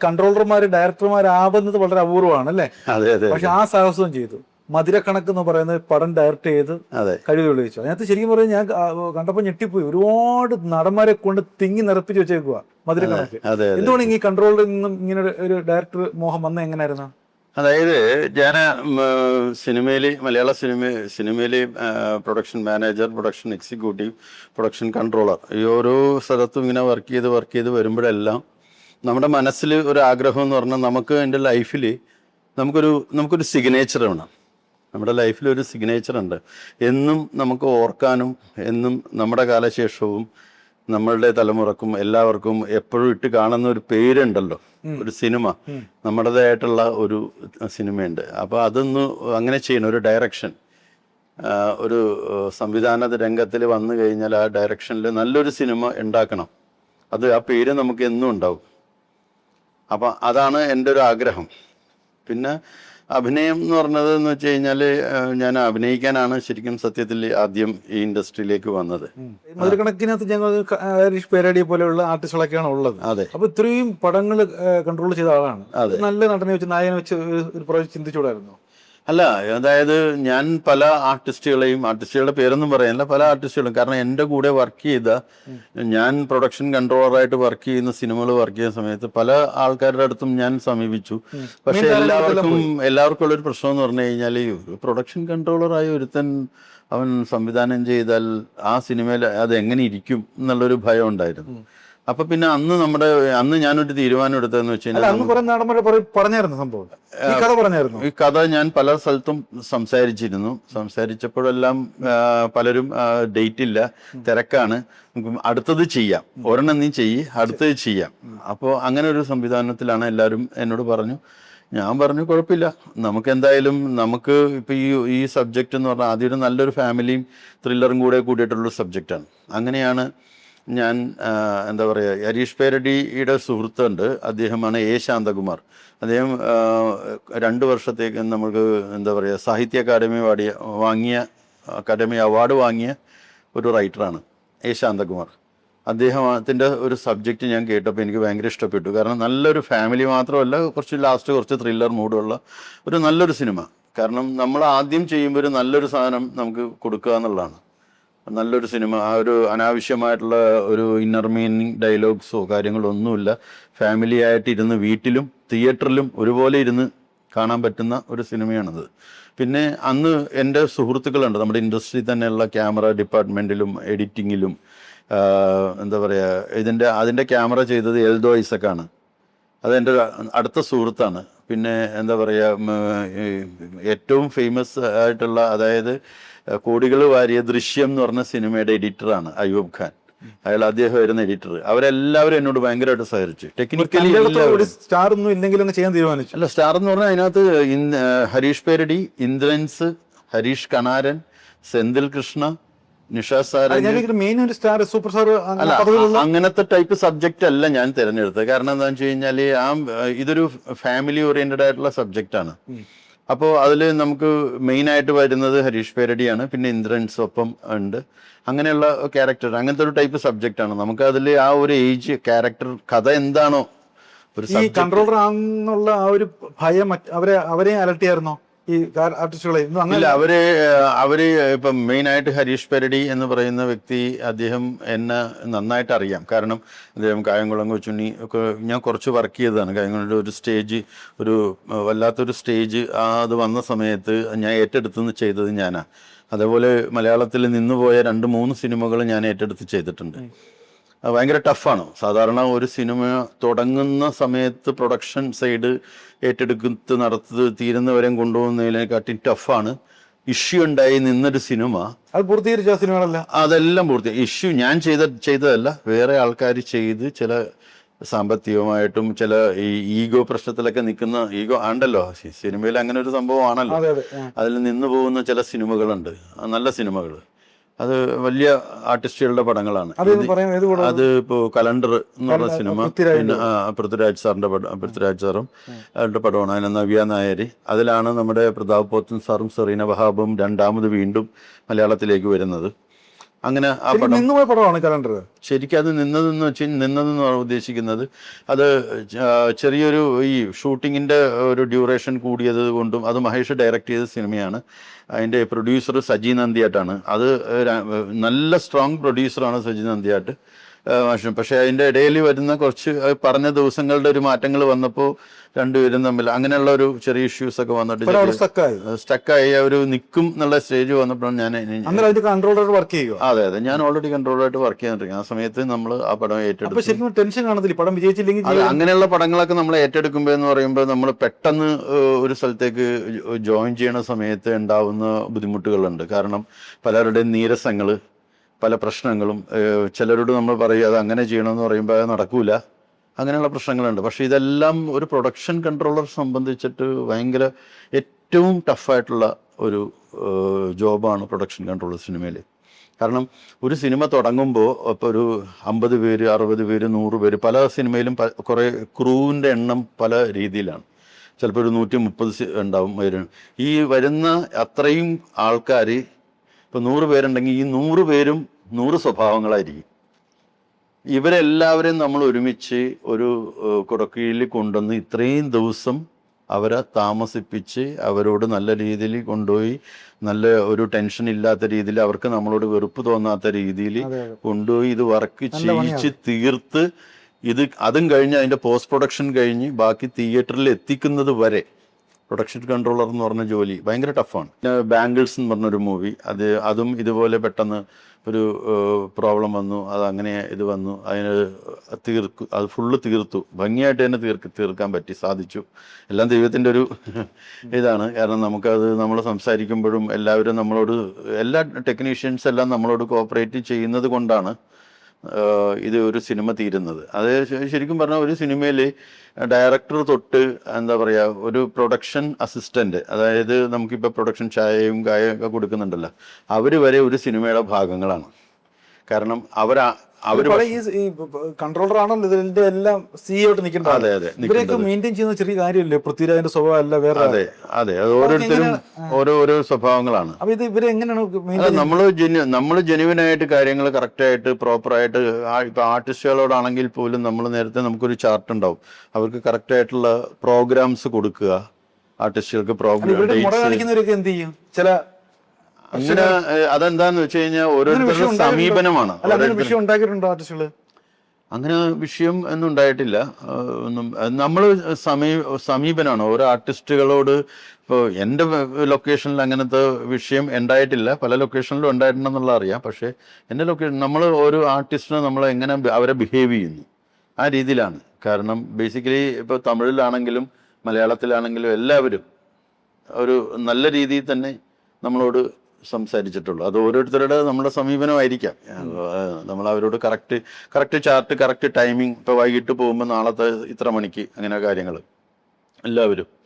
കൺട്രോളർമാര് ഡയറക്ടർമാരാവുന്നത് വളരെ അപൂർവമാണ് അല്ലേ? അതെ അതെ. പക്ഷെ ആ സാഹസവും ചെയ്തു. മധുരക്കണക്ക് എന്ന് പറയുന്നത് പടം ഡയറക്ട് ചെയ്ത് കഴിവ് തെളിയിച്ചു. അതിനകത്ത് ശരിക്കും പറഞ്ഞാൽ ഞാൻ കണ്ടപ്പോൾ ഞെട്ടിപ്പോയി. ഒരുപാട് നടന്മാരെ കൊണ്ട് തിങ്ങി നിറപ്പിച്ച് വെച്ചേക്കുക മധുരക്കണക്ക്. എന്തുകൊണ്ട് ഈ കൺട്രോളറിൽ നിന്നും ഇങ്ങനെ ഒരു ഡയറക്ടർ മോഹം വന്നത് എങ്ങനെയായിരുന്നു? അതായത് ഞാൻ സിനിമയില് മലയാള സിനിമയില് production manager, production executive, production controller ഈ ഓരോ സ്ഥലത്തും ഇങ്ങനെ വർക്ക് ചെയ്ത് വരുമ്പോഴെല്ലാം നമ്മുടെ മനസ്സിൽ ഒരു ആഗ്രഹം എന്ന് പറഞ്ഞാൽ നമുക്ക് എൻ്റെ ലൈഫിൽ നമുക്കൊരു സിഗ്നേച്ചർ വേണം. നമ്മുടെ ലൈഫിൽ ഒരു സിഗ്നേച്ചർ ഉണ്ട്. എന്നും നമുക്ക് ഓർക്കാനും എന്നും നമ്മുടെ കാലശേഷവും നമ്മളുടെ തലമുറക്കും എല്ലാവർക്കും എപ്പോഴും ഇട്ട് കാണുന്ന ഒരു പേരുണ്ടല്ലോ, ഒരു സിനിമ, നമ്മുടേതായിട്ടുള്ള ഒരു സിനിമയുണ്ട്. അപ്പോൾ അതൊന്ന് അങ്ങനെ ചെയ്യണം. ഒരു ഡയറക്ഷൻ, ഒരു സംവിധാന രംഗത്തിൽ വന്നു കഴിഞ്ഞാൽ ആ ഡയറക്ഷനിൽ നല്ലൊരു സിനിമ ഉണ്ടാക്കണം. ആ പേര് നമുക്ക് എന്നും ഉണ്ടാവും. അപ്പം അതാണ് എൻ്റെ ഒരു ആഗ്രഹം. പിന്നെ അഭിനയം എന്ന് പറഞ്ഞത് എന്ന് വെച്ച് കഴിഞ്ഞാൽ ഞാൻ അഭിനയിക്കാനാണ് ശരിക്കും സത്യത്തിൽ ആദ്യം ഈ ഇൻഡസ്ട്രിയിലേക്ക് വന്നത്. മധുരക്കണക്കിനകത്ത് ഞങ്ങൾ ഹരീഷ് പേരടി പോലെയുള്ള ആർട്ടിസ്റ്റുകളൊക്കെയാണ് ഉള്ളത്. അതെ. അപ്പൊ ഇത്രയും പടങ്ങൾ കൺട്രോൾ ചെയ്ത ആളാണ്. നല്ല നടനെ വെച്ച് നായകനെ വെച്ച് ഒരു പ്രാവശ്യം ചിന്തിച്ചുകൂടായിരുന്നു? അല്ല, അതായത് ഞാൻ പല ആർട്ടിസ്റ്റുകളുടെ പേരൊന്നും പറയാനില്ല, പല ആർട്ടിസ്റ്റുകളും, കാരണം എൻ്റെ കൂടെ വർക്ക് ചെയ്ത, ഞാൻ പ്രൊഡക്ഷൻ കൺട്രോളറായിട്ട് വർക്ക് ചെയ്യുന്ന സിനിമകൾ വർക്ക് ചെയ്യുന്ന സമയത്ത് പല ആൾക്കാരുടെ അടുത്തും ഞാൻ സമീപിച്ചു. പക്ഷെ എല്ലാവർക്കും ഉള്ളൊരു പ്രശ്നം എന്ന് പറഞ്ഞു കഴിഞ്ഞാൽ പ്രൊഡക്ഷൻ കൺട്രോളറായ ഒരുത്തൻ അവൻ സംവിധാനം ചെയ്താൽ ആ സിനിമയിൽ അത് എങ്ങനെ ഇരിക്കും എന്നുള്ളൊരു ഭയം ഉണ്ടായിരുന്നു. അപ്പൊ പിന്നെ അന്ന് ഞാനൊരു തീരുമാനം എടുത്തതെന്ന് വെച്ച് കഴിഞ്ഞാൽ ഈ കഥ ഞാൻ പല സ്ഥലത്തും സംസാരിച്ചപ്പോഴെല്ലാം പലരും ഡേറ്റ് ഇല്ല, തിരക്കാണ്, അടുത്തത് ചെയ്യാം, ഒരെണ്ണം നീ അടുത്തത് ചെയ്യാം. അപ്പോൾ അങ്ങനെ ഒരു സംവിധാനത്തിലാണ് എല്ലാവരും എന്നോട് പറഞ്ഞു. ഞാൻ പറഞ്ഞു കുഴപ്പമില്ല, നമുക്ക് എന്തായാലും ഇപ്പൊ ഈ സബ്ജക്റ്റ് എന്ന് പറഞ്ഞാൽ ആദ്യം ഒരു നല്ലൊരു ഫാമിലിയും ത്രില്ലറും കൂടിയിട്ടുള്ളൊരു സബ്ജക്റ്റാണ്. അങ്ങനെയാണ് ഞാൻ എന്താ പറയുക, ഹരീഷ് പേരടിയുടെ സുഹൃത്തുണ്ട്, അദ്ദേഹമാണ് എ ശാന്തകുമാർ. അദ്ദേഹം 2 വർഷത്തേക്ക് നമുക്ക് എന്താ പറയുക സാഹിത്യ അക്കാദമി അവാർഡ് വാങ്ങിയ ഒരു റൈറ്ററാണ് എ ശാന്തകുമാർ. അദ്ദേഹത്തിൻ്റെ ഒരു സബ്ജക്റ്റ് ഞാൻ കേട്ടപ്പോൾ എനിക്ക് ഭയങ്കര ഇഷ്ടപ്പെട്ടു. കാരണം നല്ലൊരു ഫാമിലി മാത്രമല്ല, കുറച്ച് ത്രില്ലർ മൂഡുള്ള ഒരു നല്ലൊരു സിനിമ. കാരണം നമ്മൾ ആദ്യം ചെയ്യുമ്പോൾ ഒരു നല്ലൊരു സാധനം നമുക്ക് കൊടുക്കുക എന്നുള്ളതാണ്. നല്ലൊരു സിനിമ, ആ ഒരു അനാവശ്യമായിട്ടുള്ള ഒരു ഇന്നർ മീനിങ് ഡയലോഗ്സോ കാര്യങ്ങളോ ഒന്നുമില്ല. ഫാമിലി ആയിട്ട് ഇരുന്ന് വീട്ടിലും തിയേറ്ററിലും ഒരുപോലെ ഇരുന്ന് കാണാൻ പറ്റുന്ന ഒരു സിനിമയാണത്. പിന്നെ അന്ന് എൻ്റെ സുഹൃത്തുക്കളുണ്ട് നമ്മുടെ ഇൻഡസ്ട്രി തന്നെയുള്ള ക്യാമറ ഡിപ്പാർട്ട്മെൻറ്റിലും എഡിറ്റിങ്ങിലും. എന്താ പറയുക, അതിൻ്റെ ക്യാമറ ചെയ്തത് എൽദോ ഐസക്കാണ്. അതെൻ്റെ അടുത്ത സുഹൃത്താണ്. പിന്നെ എന്താ പറയുക, ഏറ്റവും ഫേമസ് ആയിട്ടുള്ള, അതായത് കോടികൾ വാരിയ ദൃശ്യം എന്ന് പറഞ്ഞ സിനിമയുടെ എഡിറ്ററാണ് അയ്യൂബ് ഖാൻ. അദ്ദേഹമായിരുന്നു എഡിറ്റർ. അവരെല്ലാവരും എന്നോട് ഭയങ്കരമായിട്ട് സഹകരിച്ചു. ടെക്നിക്കലി സ്റ്റാർ ഒന്നും ഇല്ലെങ്കിലും ചെയ്യാൻ തീരുമാനിച്ചു. അല്ല, സ്റ്റാർ എന്ന് പറഞ്ഞാൽ അതിനകത്ത് ഹരീഷ് പേരടി, ഇന്ദ്രൻസ്, ഹരീഷ് കണാരൻ, സെന്തിൽ കൃഷ്ണ, നിഷാദ് സാർ, അങ്ങനത്തെ ടൈപ്പ് സബ്ജക്റ്റ് അല്ല ഞാൻ തിരഞ്ഞെടുത്തത്. കാരണം എന്താണെന്ന് വെച്ച് കഴിഞ്ഞാൽ ഇതൊരു ഫാമിലി ഓറിയന്റഡ് ആയിട്ടുള്ള സബ്ജക്റ്റാണ്. അപ്പോൾ അതിൽ നമുക്ക് മെയിനായിട്ട് വരുന്നത് ഹരീഷ് പേരടിയാണ്, പിന്നെ ഇന്ദ്രൻസ് ഒപ്പം ഉണ്ട്. അങ്ങനെയുള്ള ക്യാരക്ടർ, അങ്ങനത്തെ ഒരു ടൈപ്പ് സബ്ജക്റ്റാണ്. നമുക്ക് അതിൽ ആ ഒരു ഏജ് ക്യാരക്ടർ കഥ എന്താണോ ഈ കൺട്രോളർ ആണെന്നുള്ള ആ ഒരു ഭയം അവരെ അലട്ടിയായിരുന്നോ ഈ ആർട്ടിസ്റ്റുകളെ? അവര് ഇപ്പം മെയിനായിട്ട് ഹരീഷ് പേരടി എന്ന് പറയുന്ന വ്യക്തി, അദ്ദേഹം എന്നെ നന്നായിട്ട് അറിയാം. കാരണം അദ്ദേഹം കായംകുളം കൊച്ചുണ്ണി ഒക്കെ ഞാൻ കുറച്ച് വർക്ക് ചെയ്തതാണ്. കായംകുളത്തെ ഒരു സ്റ്റേജ്, ഒരു വല്ലാത്തൊരു സ്റ്റേജ് അത് വന്ന സമയത്ത് ഞാൻ ഏറ്റെടുത്ത് ചെയ്തത് ഞാനാണ്. അതേപോലെ മലയാളത്തിൽ നിന്നുപോയ 2-3 സിനിമകൾ ഞാൻ ഏറ്റെടുത്ത് ചെയ്തിട്ടുണ്ട്. ഭയങ്കര ടഫാണ്. സാധാരണ ഒരു സിനിമ തുടങ്ങുന്ന സമയത്ത് പ്രൊഡക്ഷൻ സൈഡ് ഏറ്റെടുത്ത് തീരുന്നവരെയും കൊണ്ടുപോകുന്നതിനെക്കാട്ടി ടഫാണ്. ഇഷ്യൂ ഉണ്ടായി നിന്നൊരു സിനിമ അത് പൂർത്തീകരിച്ച സിനിമകളല്ല, അതെല്ലാം ഇഷ്യൂ ഞാൻ ചെയ്തതല്ല, വേറെ ആൾക്കാർ ചെയ്ത് ചില സാമ്പത്തികമായിട്ടും ചില ഈ ഈഗോ പ്രശ്നത്തിലൊക്കെ നിൽക്കുന്ന ഈഗോ ആണ്ടല്ലോ സിനിമയിൽ, അങ്ങനെ ഒരു സംഭവം ആണല്ലോ. അതിൽ നിന്ന് പോകുന്ന ചില സിനിമകളുണ്ട്, നല്ല സിനിമകൾ. അത് വലിയ ആർട്ടിസ്റ്റുകളുടെ പടങ്ങളാണ്. അത് ഇപ്പോ കലണ്ടർ എന്ന് പറഞ്ഞ സിനിമ, പിന്നെ പൃഥ്വിരാജ് സാറും അവരുടെ പടമാണ്. അതിന് നവ്യ നായർ, അതിലാണ് നമ്മുടെ പ്രതാപ് പോത്തൻ സാറും സെറീന വഹാബും രണ്ടാമത് വീണ്ടും മലയാളത്തിലേക്ക് വരുന്നത്. അങ്ങനെ ആ ശരിക്കും പടം നിന്നുപോയ പടമാണ് കലണ്ടർ. ശരിക്കും അത് നിന്നതെന്ന് ഉദ്ദേശിക്കുന്നത് അത് ചെറിയൊരു ഈ ഷൂട്ടിങ്ങിൻ്റെ ഒരു ഡ്യൂറേഷൻ കൂടിയത് കൊണ്ടും, അത് മഹേഷ് ഡയറക്റ്റ് ചെയ്ത സിനിമയാണ്. അതിൻ്റെ പ്രൊഡ്യൂസർ സജി നന്ദിയാട്ടാണ്. അത് നല്ല സ്ട്രോങ് പ്രൊഡ്യൂസറാണ് സജി നന്ദിയാട്ട്. പക്ഷേ അതിൻ്റെ ഇടയിൽ വരുന്ന കുറച്ച് പറഞ്ഞ ദിവസങ്ങളുടെ ഒരു മാറ്റങ്ങൾ വന്നപ്പോൾ രണ്ടുപേരും തമ്മിൽ അങ്ങനെയുള്ള ഒരു ചെറിയ ഇഷ്യൂസ് ഒക്കെ വന്നിട്ട് സ്റ്റക്കായി ഒരു നിൽക്കും എന്നുള്ള സ്റ്റേജ് വന്നപ്പോഴാണ് ഞാൻ കൺട്രോളർ വർക്ക് ചെയ്യുക. അതെ, ഞാൻ ഓൾറെഡി കൺട്രോളറായിട്ട് വർക്ക് ചെയ്തിരിക്കും. ആ സമയത്ത് നമ്മൾ ആ പടം ഏറ്റെടുക്കും. ശരിക്കും ടെൻഷൻ കാണത്തില്ല പടം വിജയിച്ചില്ലെങ്കിൽ? അങ്ങനെയുള്ള പടങ്ങളൊക്കെ നമ്മൾ ഏറ്റെടുക്കുമ്പോൾ എന്ന് പറയുമ്പോൾ നമ്മൾ പെട്ടെന്ന് ഒരു സ്ഥലത്തേക്ക് ജോയിൻ ചെയ്യണ സമയത്ത് ഉണ്ടാവുന്ന ബുദ്ധിമുട്ടുകളുണ്ട്. കാരണം പലരുടെയും നീരസങ്ങൾ, പല പ്രശ്നങ്ങളും, ചിലരോട് നമ്മൾ പറയും അത് അങ്ങനെ ചെയ്യണമെന്ന് പറയുമ്പോൾ അത് നടക്കൂല, അങ്ങനെയുള്ള പ്രശ്നങ്ങളുണ്ട്. പക്ഷെ ഇതെല്ലാം ഒരു പ്രൊഡക്ഷൻ കൺട്രോളർ സംബന്ധിച്ചിട്ട് ഭയങ്കര ഏറ്റവും ടഫായിട്ടുള്ള ഒരു ജോബാണ് പ്രൊഡക്ഷൻ കൺട്രോളർ സിനിമയിൽ. കാരണം ഒരു സിനിമ തുടങ്ങുമ്പോൾ ഇപ്പോൾ ഒരു 50 പേര്, 60 പേര്, 100 പേര്, പല സിനിമയിലും കുറേ ക്രൂവിൻ്റെ എണ്ണം പല രീതിയിലാണ്. ചിലപ്പോൾ ഒരു 130 ഉണ്ടാവും വരും. ഈ വരുന്ന അത്രയും ആൾക്കാർ, ഇപ്പോൾ 100 പേരുണ്ടെങ്കിൽ ഈ 100 പേരും 100 സ്വഭാവങ്ങളായിരിക്കും. ഇവരെല്ലാവരെയും നമ്മൾ ഒരുമിച്ച് ഒരു കുടക്കീഴിൽ കൊണ്ടുവന്ന് ഇത്രയും ദിവസം അവരെ താമസിപ്പിച്ച് അവരോട് നല്ല രീതിയിൽ കൊണ്ടുപോയി, നല്ല ഒരു ടെൻഷൻ ഇല്ലാത്ത രീതിയിൽ, അവർക്ക് നമ്മളോട് വെറുപ്പ് തോന്നാത്ത രീതിയിൽ കൊണ്ടുപോയി ഇത് വർക്ക് ചെയ്യിച്ച് തീർത്ത് അതും കഴിഞ്ഞ് അതിൻ്റെ പോസ്റ്റ് പ്രൊഡക്ഷൻ കഴിഞ്ഞ് ബാക്കി തിയേറ്ററിൽ എത്തിക്കുന്നത് വരെ പ്രൊഡക്ഷൻ കൺട്രോളർ എന്ന് പറഞ്ഞ ജോലി ഭയങ്കര ടഫാണ്. ബാംഗിൾസ് എന്ന് പറഞ്ഞൊരു മൂവി, അതും ഇതുപോലെ പെട്ടെന്ന് ഒരു പ്രോബ്ലം വന്നു, അതങ്ങനെ ഇത് വന്നു, അതിന് അത് ഫുള്ള് തീർത്തു, ഭംഗിയായിട്ട് തന്നെ തീർക്കാൻ സാധിച്ചു. എല്ലാം ദൈവത്തിൻ്റെ ഒരു ഇതാണ്. കാരണം നമ്മൾ സംസാരിക്കുമ്പോഴും എല്ലാവരും എല്ലാ ടെക്നീഷ്യൻസ് എല്ലാം നമ്മളോട് കോപ്പറേറ്റ് ചെയ്യുന്നത് കൊണ്ടാണ് ഇത് ഒരു സിനിമ തീരുന്നത്. അത് ശരിക്കും പറഞ്ഞാൽ ഒരു സിനിമയിൽ ഡയറക്ടർ തൊട്ട് എന്താ പറയുക, ഒരു പ്രൊഡക്ഷൻ അസിസ്റ്റന്റ്, അതായത് നമുക്കിപ്പോൾ പ്രൊഡക്ഷൻ ചായയും കായും ഒക്കെ കൊടുക്കുന്നുണ്ടല്ലോ, അവർ വരെ ഒരു സിനിമയുടെ ഭാഗങ്ങളാണ്. കാരണം കൺട്രോളർ ആണല്ലോ ഇതിന്റെ എല്ലാം CEO നിൽക്കുന്നത്. അതെ അതെ, ഇവരെയൊക്കെ മെയിൻറ്റെയിൻ ചെയ്യുന്ന ചെറിയ കാര്യമല്ലേ? പൃഥ്വിരാജിന്റെ സ്വഭാവം അല്ല വേറെ. അതെ അതെ, അത് ഓരോരുത്തരും ഓരോ സ്വഭാവങ്ങളാണ്. അപ്പൊ ഇത് ഇവരെ എങ്ങനെയാണ് നമ്മൾ ജെന്യുവനായിട്ട് കാര്യങ്ങൾ കറക്റ്റായിട്ട് പ്രോപ്പറായിട്ട്, ഇപ്പൊ ആർട്ടിസ്റ്റുകളോടാണെങ്കിൽ പോലും നമ്മൾ നേരത്തെ നമുക്കൊരു ചാർട്ട് ഉണ്ടാവും, അവർക്ക് കറക്റ്റായിട്ടുള്ള പ്രോഗ്രാംസ് കൊടുക്കുക ആർട്ടിസ്റ്റുകൾക്ക്. കാണിക്കുന്നവരൊക്കെ എന്ത് ചെയ്യും? ചില അങ്ങനെ അതെന്താന്ന് വെച്ച് കഴിഞ്ഞാൽ ഓരോരുത്തരുടെ സമീപനമാണ്. അങ്ങനെ വിഷയം ഒന്നും ഉണ്ടായിട്ടില്ല. നമ്മൾ സമീപനമാണ് ഓരോ ആർട്ടിസ്റ്റുകളോട്. ഇപ്പോൾ എൻ്റെ ലൊക്കേഷനിൽ അങ്ങനത്തെ വിഷയം ഉണ്ടായിട്ടില്ല, പല ലൊക്കേഷനിലും ഉണ്ടായിട്ടുണ്ടെന്നുള്ള അറിയാം. പക്ഷേ എൻ്റെ നമ്മൾ ഓരോ ആർട്ടിസ്റ്റിനെ നമ്മൾ എങ്ങനെ അവരെ ബിഹേവ് ചെയ്യുന്നു ആ രീതിയിലാണ്. കാരണം ബേസിക്കലി ഇപ്പോൾ തമിഴിലാണെങ്കിലും മലയാളത്തിലാണെങ്കിലും എല്ലാവരും ഒരു നല്ല രീതിയിൽ തന്നെ നമ്മളോട് സംസാരിച്ചിട്ടുള്ളൂ. അത് ഓരോരുത്തരുടെ നമ്മുടെ സമീപനമായിരിക്കാം. നമ്മൾ അവരോട് കറക്റ്റ് ചാർട്ട്, കറക്റ്റ് ടൈമിംഗ്, ഇപ്പോൾ വൈകിട്ട് പോകുമ്പോൾ നാളത്തെ ഇത്ര മണിക്ക്, അങ്ങനെ കാര്യങ്ങൾ എല്ലാവരും